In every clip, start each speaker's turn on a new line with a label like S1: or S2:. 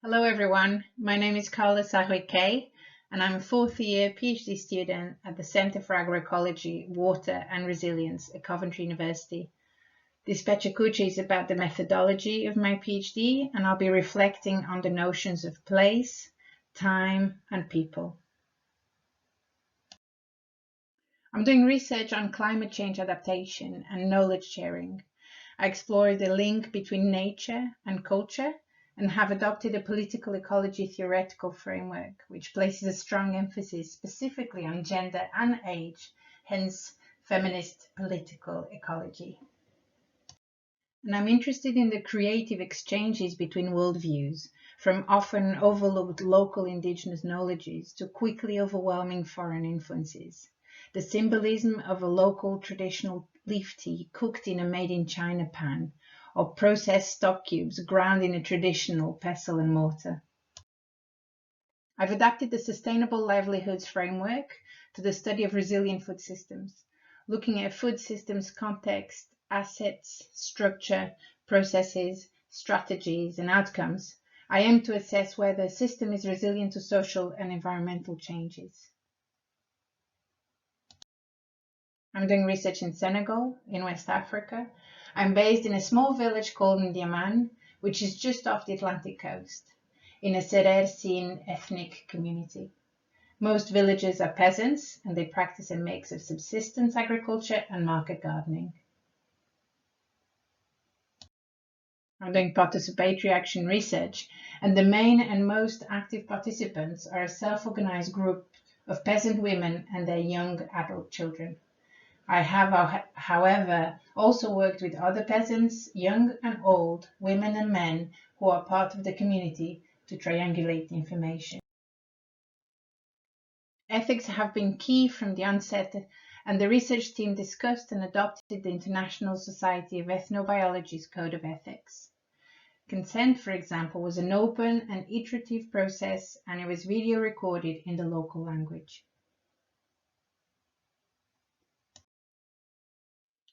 S1: Hello everyone, my name is Sarrouy, and I'm a fourth year PhD student at the Centre for Agroecology, Water and Resilience at Coventry University. This Pechakucha is about the methodology of my PhD, and I'll be reflecting on the notions of place, time and people. I'm doing research on climate change adaptation and knowledge sharing. I explore the link between nature and culture and have adopted a political ecology theoretical framework, which places a strong emphasis specifically on gender and age, hence feminist political ecology. And I'm interested in the creative exchanges between worldviews, from often overlooked local indigenous knowledges to quickly overwhelming foreign influences. The symbolism of a local traditional leaf tea cooked in a made-in-China pan, or processed stock cubes ground in a traditional pestle and mortar. I've adapted the Sustainable Livelihoods framework to the study of resilient food systems, looking at food systems context, assets, structure, processes, strategies, and outcomes. I aim to assess whether a system is resilient to social and environmental changes. I'm doing research in Senegal, in West Africa. I'm based in a small village called Ndiaman, which is just off the Atlantic coast, in a Sarrouy ethnic community. Most villagers are peasants, and they practice a mix of subsistence agriculture and market gardening. I'm doing participatory action research, and the main and most active participants are a self-organized group of peasant women and their young adult children. I have, however, also worked with other peasants, young and old, women and men, who are part of the community to triangulate the information. Ethics have been key from the onset, and the research team discussed and adopted the International Society of Ethnobiology's Code of Ethics. Consent, for example, was an open and iterative process, and it was video recorded in the local language.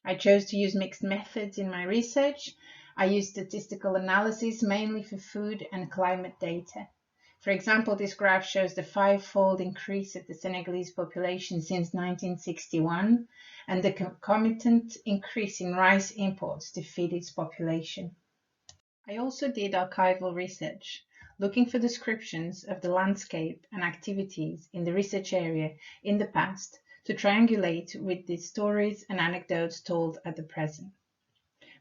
S1: I chose to use mixed methods in my research. I used statistical analyses mainly for food and climate data. For example, this graph shows the 5-fold increase of the Senegalese population since 1961 and the concomitant increase in rice imports to feed its population. I also did archival research, looking for descriptions of the landscape and activities in the research area in the past to triangulate with the stories and anecdotes told at the present.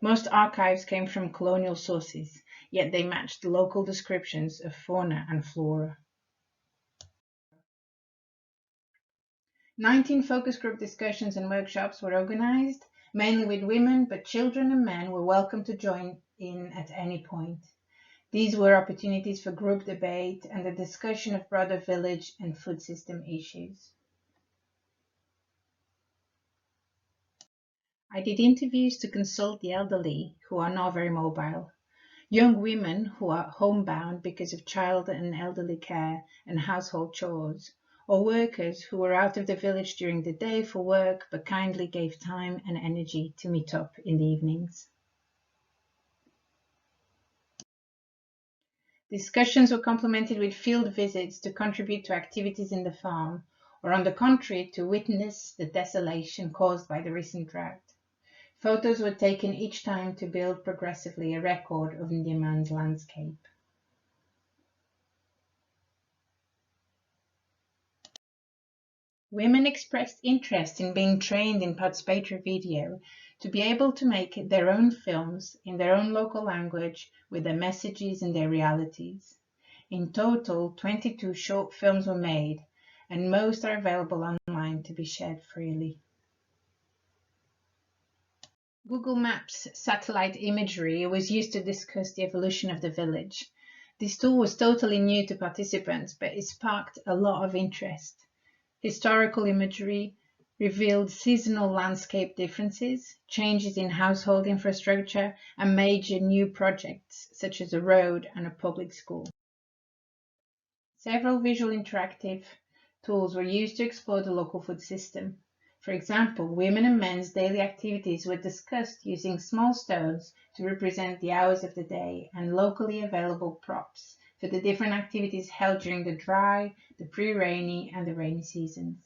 S1: Most archives came from colonial sources, yet they matched local descriptions of fauna and flora. 19 focus group discussions and workshops were organized, mainly with women, but children and men were welcome to join in at any point. These were opportunities for group debate and the discussion of broader village and food system issues. I did interviews to consult the elderly, who are not very mobile, young women who are homebound because of child and elderly care and household chores, or workers who were out of the village during the day for work but kindly gave time and energy to meet up in the evenings. Discussions were complemented with field visits to contribute to activities in the farm, or on the contrary, to witness the desolation caused by the recent drought. Photos were taken each time to build progressively a record of Ndiaman's landscape. Women expressed interest in being trained in participatory video to be able to make their own films in their own local language with their messages and their realities. In total, 22 short films were made, and most are available online to be shared freely. Google Maps satellite imagery was used to discuss the evolution of the village. This tool was totally new to participants, but it sparked a lot of interest. Historical imagery revealed seasonal landscape differences, changes in household infrastructure, and major new projects such as a road and a public school. Several visual interactive tools were used to explore the local food system. For example, women and men's daily activities were discussed using small stones to represent the hours of the day and locally available props for the different activities held during the dry, the pre-rainy and the rainy seasons.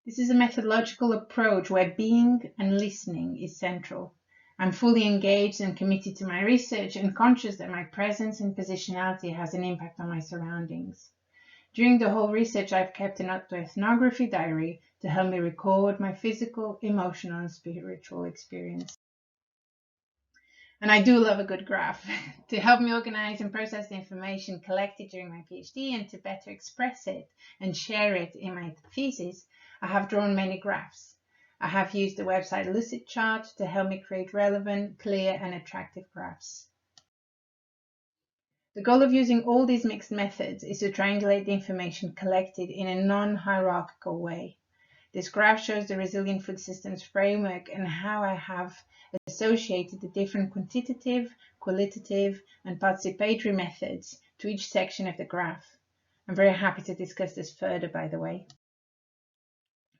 S1: This is a methodological approach where being and listening is central. I'm fully engaged and committed to my research and conscious that my presence and positionality has an impact on my surroundings. During the whole research, I've kept an autoethnography diary to help me record my physical, emotional and spiritual experience. And I do love a good graph to help me organize and process the information collected during my PhD and to better express it and share it in my thesis. I have drawn many graphs. I have used the website Lucidchart to help me create relevant, clear and attractive graphs. The goal of using all these mixed methods is to triangulate the information collected in a non-hierarchical way. This graph shows the resilient food systems framework and how I have associated the different quantitative, qualitative and participatory methods to each section of the graph. I'm very happy to discuss this further, by the way.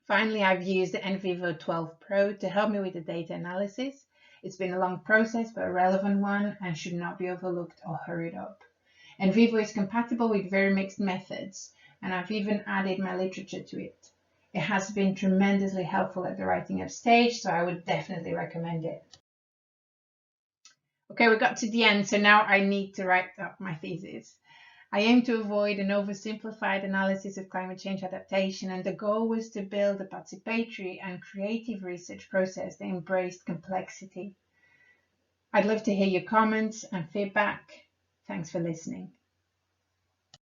S1: Finally, I've used the NVivo 12 Pro to help me with the data analysis. It's been a long process, but a relevant one and should not be overlooked or hurried up. NVivo is compatible with very mixed methods, and I've even added my literature to it. It has been tremendously helpful at the writing up stage, so I would definitely recommend it. Okay, we got to the end, so now I need to write up my thesis. I aim to avoid an oversimplified analysis of climate change adaptation, and the goal was to build a participatory and creative research process that embraced complexity. I'd love to hear your comments and feedback. Thanks for listening.